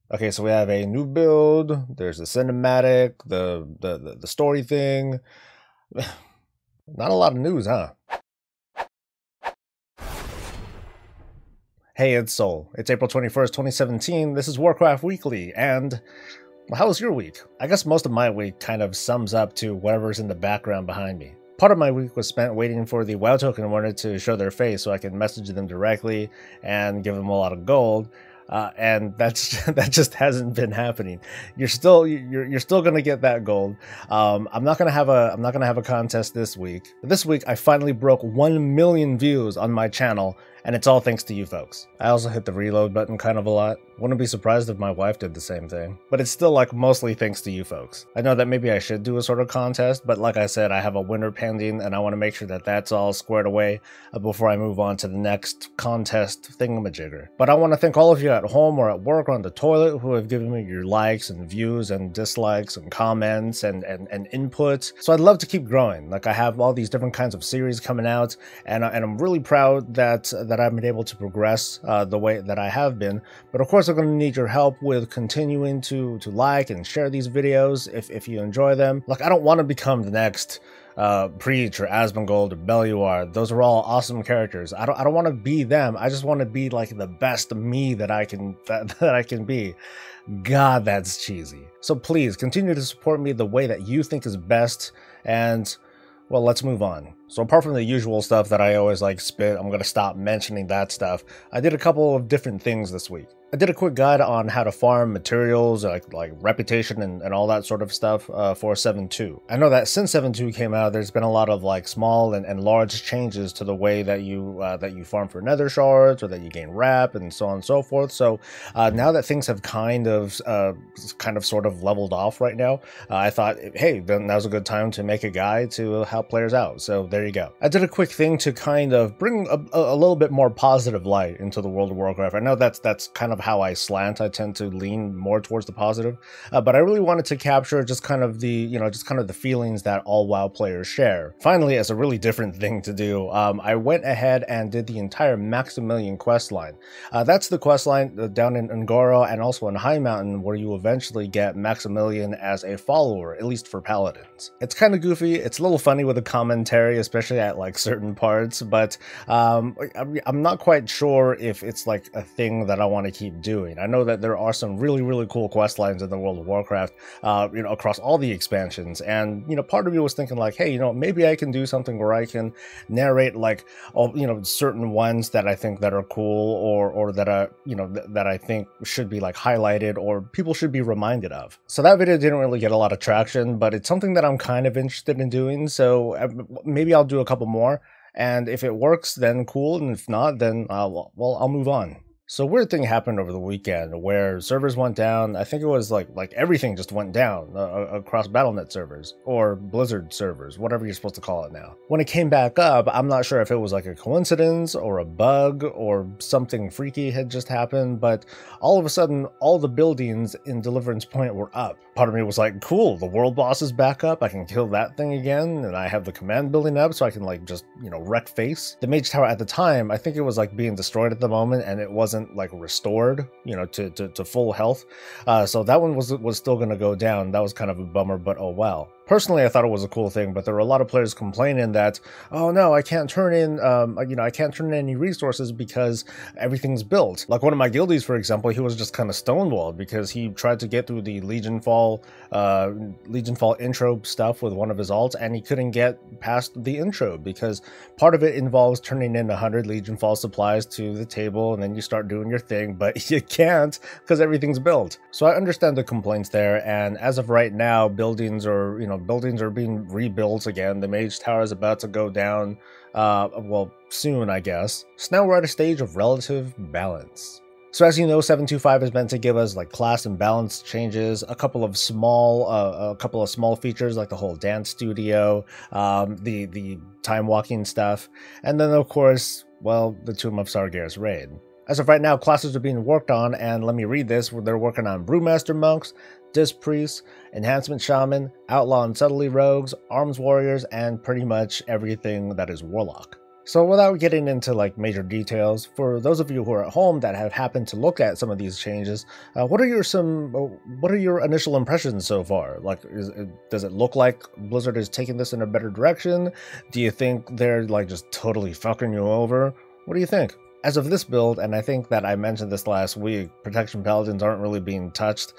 Okay, so we have a new build. There's the cinematic, the story thing. Not a lot of news, huh? Hey, it's Soul. It's April 21st, 2017. This is Warcraft Weekly, and well, how was your week? I guess most of my week kind of sums up to whatever's in the background behind me. Part of my week was spent waiting for the WoW token warner to show their face so I could message them directly and give them a lot of gold. And that just hasn't been happening. You're still gonna get that gold. I'm not gonna have a contest this week. This week I finally broke 1 million views on my channel, and it's all thanks to you folks. I also hit the reload button kind of a lot. Wouldn't be surprised if my wife did the same thing. But it's still like mostly thanks to you folks. I know that maybe I should do a sort of contest, but like I said, I have a winner pending and I want to make sure that that's all squared away before I move on to the next contest thingamajigger. But I want to thank all of you at home or at work or on the toilet who have given me your likes and views and dislikes and comments and input. So I'd love to keep growing. Like I have all these different kinds of series coming out, and I'm really proud that I've been able to progress the way that I have been. But of course, I'm going to need your help with continuing to like and share these videos if you enjoy them. Like, I don't want to become the next Preach or Asmongold or Belluar. Those are all awesome characters. I don't want to be them. I just want to be like the best me that I can that I can be. God, that's cheesy. So please continue to support me the way that you think is best, and well, let's move on. So apart from the usual stuff that I always like spit, I'm going to stop mentioning that stuff. I did a couple of different things this week. I did a quick guide on how to farm materials, like reputation and all that sort of stuff for 7.2. I know that since 7.2 came out, there's been a lot of like small and large changes to the way that you farm for nether shards, or that you gain rep, and so on and so forth. So now that things have kind of sort of leveled off right now, I thought, hey, then now's a good time to make a guide to help players out. So there you go. I did a quick thing to kind of bring a little bit more positive light into the world of Warcraft. I know that's kind of how I slant. I tend to lean more towards the positive, but I really wanted to capture just kind of the feelings that all WoW players share. Finally, as a really different thing to do, I went ahead and did the entire Maximillian questline. That's the questline down in Ngoro and also in High Mountain, where you eventually get Maximillian as a follower, at least for paladins. It's kind of goofy. It's a little funny with the commentary, especially at like certain parts, but I'm not quite sure if it's like a thing that I want to keep doing. I know that there are some really cool quest lines in the World of Warcraft, across all the expansions, and part of me was thinking like, hey, maybe I can do something where I can narrate like all certain ones that I think that are cool, or that that I think should be like highlighted or people should be reminded of. So that video didn't really get a lot of traction, but it's something that I'm kind of interested in doing. So maybe I'll do a couple more, and if it works, then cool, and if not, then I'll move on. So weird thing happened over the weekend where servers went down. I think it was like everything just went down across Battle.net servers, or Blizzard servers, whatever you're supposed to call it now. When it came back up, I'm not sure if it was like a coincidence or a bug or something freaky had just happened, but all of a sudden all the buildings in Deliverance Point were up. Part of me was like, cool, the world boss is back up, I can kill that thing again, and I have the command building up so I can like just wreck face. The mage tower at the time, I think it was like being destroyed at the moment, and it wasn't like restored to full health, so that one was still going to go down. That was kind of a bummer, but oh well. Personally, I thought it was a cool thing, but there were a lot of players complaining that, oh no, I can't turn in, I can't turn in any resources because everything's built. Like one of my guildies, for example, he was just kind of stonewalled because he tried to get through the Legion Fall intro stuff with one of his alts, and he couldn't get past the intro because part of it involves turning in 100 Legion Fall supplies to the table, and then you start doing your thing, but you can't because everything's built. So I understand the complaints there, and as of right now, buildings are being rebuilt again. The mage tower is about to go down, well, soon, I guess. So now we're at a stage of relative balance. So as you know, 7.2.5 is meant to give us like class and balance changes, a couple of small features like the whole dance studio, the time walking stuff, and then of course, well, the Tomb of Sargeras raid. As of right now, classes are being worked on, and let me read this. They're working on Brewmaster Monks, Disc Priests, Enhancement Shaman, Outlaw and Subtlety Rogues, Arms Warriors, and pretty much everything that is Warlock. So without getting into like major details, for those of you who are at home that have happened to look at some of these changes, what are your initial impressions so far? Like, does it look like Blizzard is taking this in a better direction? Do you think they're like just totally fucking you over? What do you think? As of this build, and I think that I mentioned this last week, Protection Paladins aren't really being touched.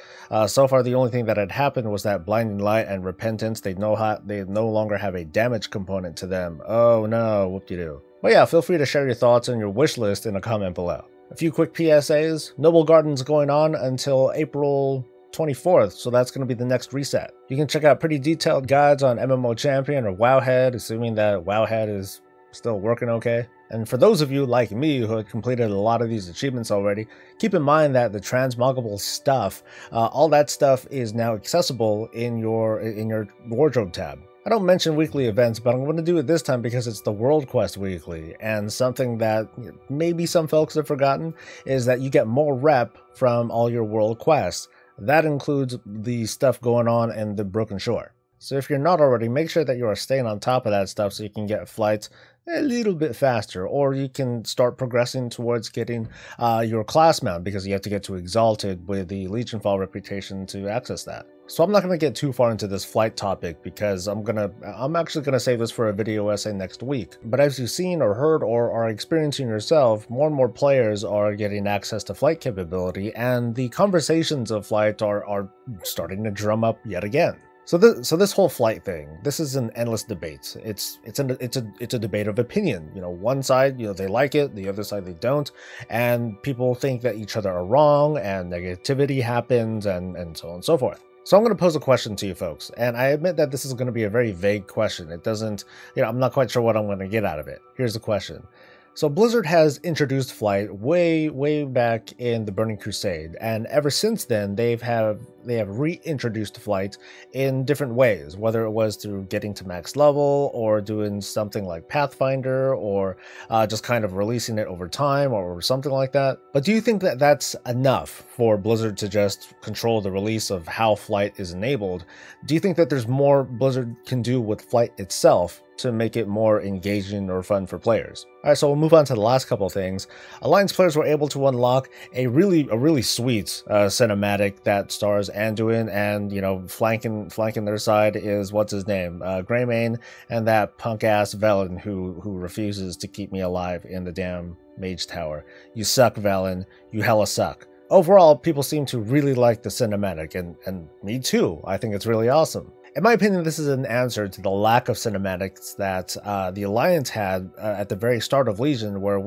So far, the only thing that had happened was that Blinding Light and Repentance, they no longer have a damage component to them. Oh no, whoop-de-doo. But yeah, feel free to share your thoughts and your wish list in a comment below. A few quick PSAs. Noblegarden's going on until April 24th, so that's going to be the next reset. You can check out pretty detailed guides on MMO-Champion or Wowhead, assuming that Wowhead is still working okay. And for those of you like me who had completed a lot of these achievements already, keep in mind that the transmoggable stuff, all that stuff is now accessible in your wardrobe tab. I don't mention weekly events, but I'm going to do it this time because it's the World Quest Weekly, and something that maybe some folks have forgotten is that you get more rep from all your world quests. That includes the stuff going on in the Broken Shore. So if you're not already, make sure that you are staying on top of that stuff so you can get flights a little bit faster, or you can start progressing towards getting your class mount, because you have to get to Exalted with the Legion Fall reputation to access that. So I'm not going to get too far into this flight topic because I'm actually going to save this for a video essay next week. But as you've seen or heard or are experiencing yourself, more and more players are getting access to flight capability, and the conversations of flight are starting to drum up yet again. So this whole flight thing, this is an endless debate. It's a debate of opinion. You know, one side, they like it, the other side they don't, and people think that each other are wrong, and negativity happens, and so on and so forth. So I'm going to pose a question to you folks, and I admit that this is going to be a very vague question. It doesn't, I'm not quite sure what I'm going to get out of it. Here's the question. So Blizzard has introduced flight way back in the Burning Crusade, and ever since then they have reintroduced flight in different ways, whether it was through getting to max level or doing something like Pathfinder, or just kind of releasing it over time or something like that. But do you think that that's enough for Blizzard to just control the release of how flight is enabled? Do you think that there's more Blizzard can do with flight itself to make it more engaging or fun for players? Alright, so we'll move on to the last couple of things. Alliance players were able to unlock a really sweet cinematic that stars Anduin, and flanking their side is what's his name, Greymane, and that punk ass Velen who refuses to keep me alive in the damn mage tower. You suck, Velen. You hella suck. Overall, people seem to really like the cinematic, and me too. I think it's really awesome. In my opinion, this is an answer to the lack of cinematics that the Alliance had at the very start of Legion, where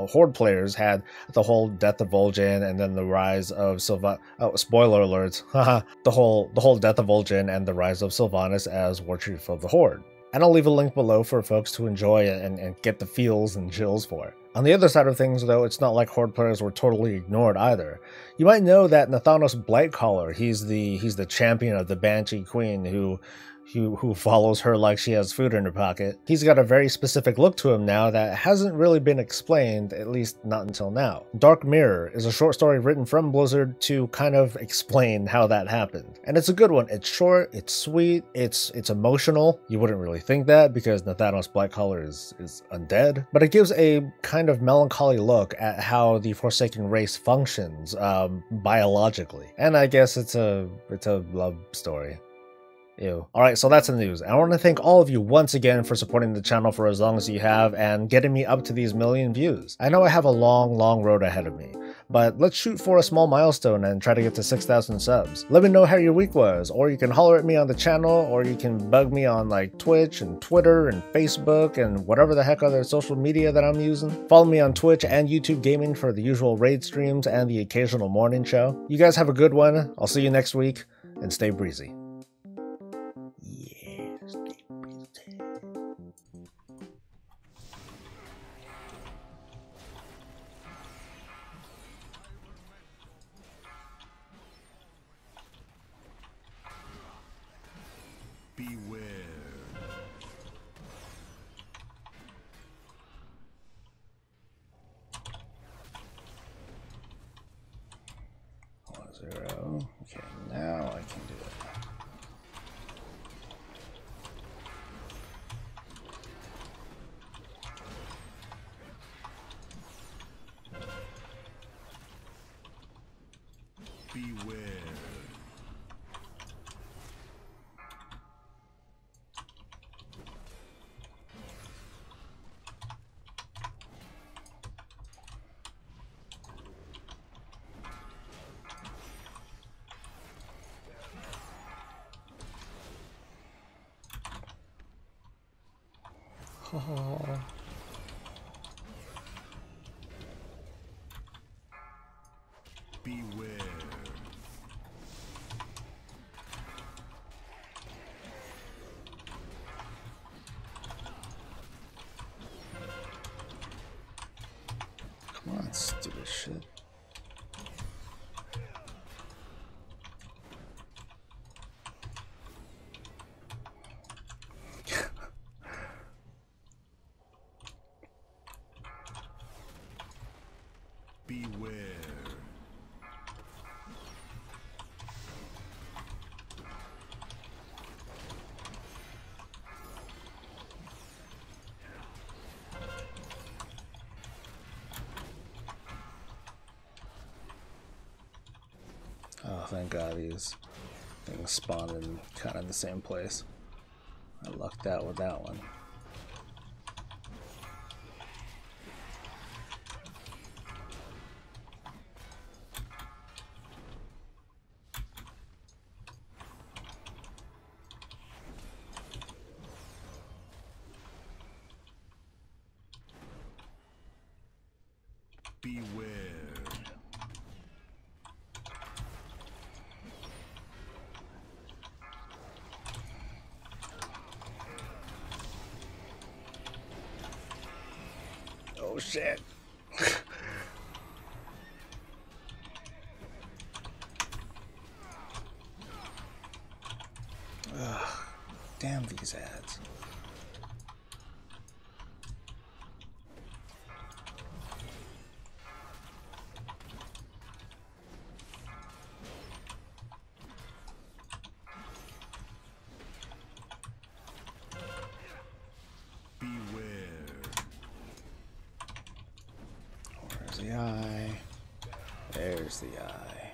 Horde players had the whole death of Vol'jin and then the rise of spoiler alert, the whole death of Vol'jin and the rise of Sylvanas as War Chief of the Horde. And I'll leave a link below for folks to enjoy and get the feels and chills for. On the other side of things, though, it's not like Horde players were totally ignored either. You might know that Nathanos Blightcaller, he's the champion of the Banshee Queen who follows her like she has food in her pocket. He's got a very specific look to him now that hasn't really been explained, at least not until now. Dark Mirror is a short story written from Blizzard to kind of explain how that happened. And it's a good one. It's short, it's sweet, it's emotional. You wouldn't really think that because Nathanos Blightcaller is undead, but it gives a kind of melancholy look at how the Forsaken race functions biologically. And I guess it's a love story. Ew. Alright, so that's the news. I want to thank all of you once again for supporting the channel for as long as you have and getting me up to these 1,000,000 views. I know I have a long road ahead of me, but let's shoot for a small milestone and try to get to 6,000 subs. Let me know how your week was, or you can holler at me on the channel, or you can bug me on like Twitch and Twitter and Facebook and whatever the heck other social media that I'm using. Follow me on Twitch and YouTube Gaming for the usual raid streams and the occasional morning show. You guys have a good one. I'll see you next week, and stay breezy. Beware. 0. Okay, now I can do it. Oh. Beware. Come on, stupid shit. Beware. Oh, thank God these things spawned in kind of the same place. I lucked out with that one. Beware. Oh shit. Ugh, damn these ads. Where's the eye? There's the eye.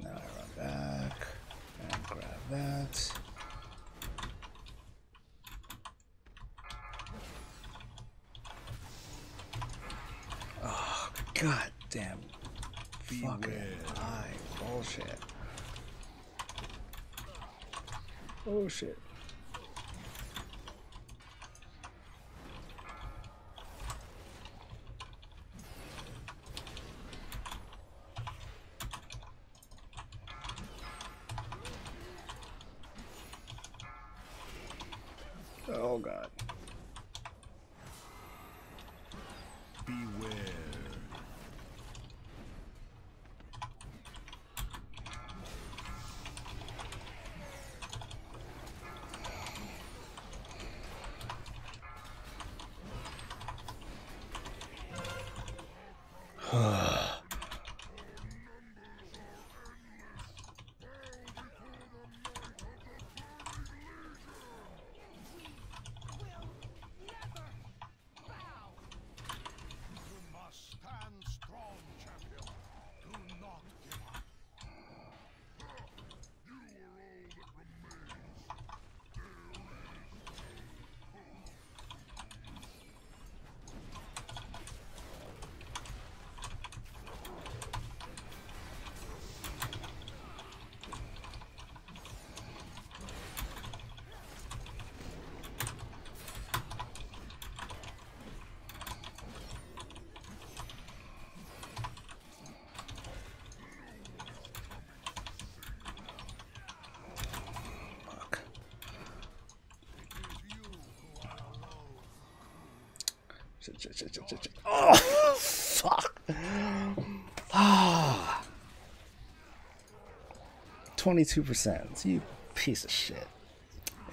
Now I run back and grab that. Oh, god damn. Fucking eye. Bullshit. Oh shit. Oh god. Beware. Oh, fuck. 22%. You piece of shit.